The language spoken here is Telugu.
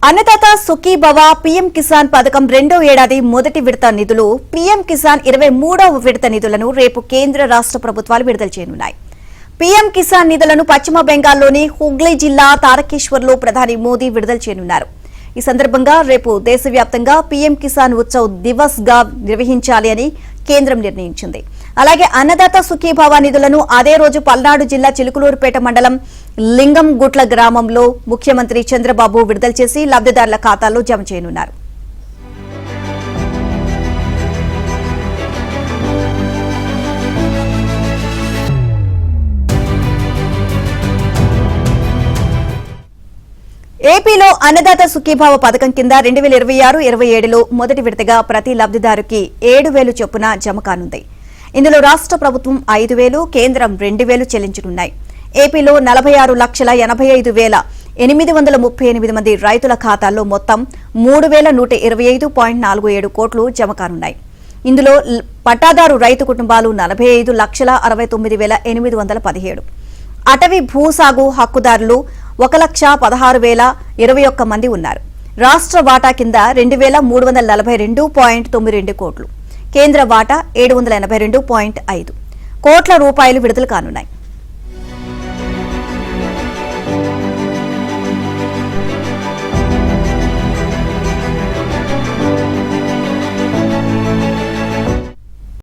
అన్నదాత సుఖీభవ పీఎం కిసాన్ పథకం రెండో ఏడాది మొదటి విడత నిధులు పీఎం కిసాన్ 23వ విడత నిధులను రేపు కేంద్ర రాష్ట్ర ప్రభుత్వాలు విడుదల చేయనున్నాయి. పీఎం కిసాన్ నిధులను పశ్చిమ బెంగాల్లోని హుగ్లీ జిల్లా తారకేశ్వర్లో ప్రధాని మోదీ విడుదల చేయనున్నారు. ఈ సందర్భంగా రేపు దేశవ్యాప్తంగా పీఎం కిసాన్ ఉత్సవ్ దివస్ గా నిర్వహించాలి అని కేంద్రం నిర్ణయించింది. అలాగే అన్నదాత సుఖీభవ నిధులను అదే రోజు పల్నాడు జిల్లా చిలుకలూరుపేట మండలం లింగంగుట్ల గ్రామంలో ముఖ్యమంత్రి చంద్రబాబు విడుదల చేసి లబ్దిదారుల ఖాతాల్లో జమ చేయనున్నారు. ఏపీలో అన్నదాత సుఖీభావ పథకం కింద 2026-27లో మొదటి విడతగా ప్రతి లబ్దిదారుకి 7,000 చొప్పున జమ కానుంది. ఇందులో రాష్ట్ర ప్రభుత్వం 5,000, కేంద్రం 2,000 చెల్లించనున్నాయి. ఏపీలో 46,85,838 మంది రైతుల ఖాతాల్లో మొత్తం 3,125.47 కోట్లు జమ కానున్నాయి. ఇందులో పట్టాదారు రైతు కుటుంబాలు 45,69,817, అటవీ భూసాగు హక్కుదారులు 1,16,021 మంది ఉన్నారు. రాష్ట్ర వాటా కింద 2,342.92 కోట్లు, కేంద్ర వాటా 782.5 కోట్ల రూపాయలు విడుదల కానున్నాయి.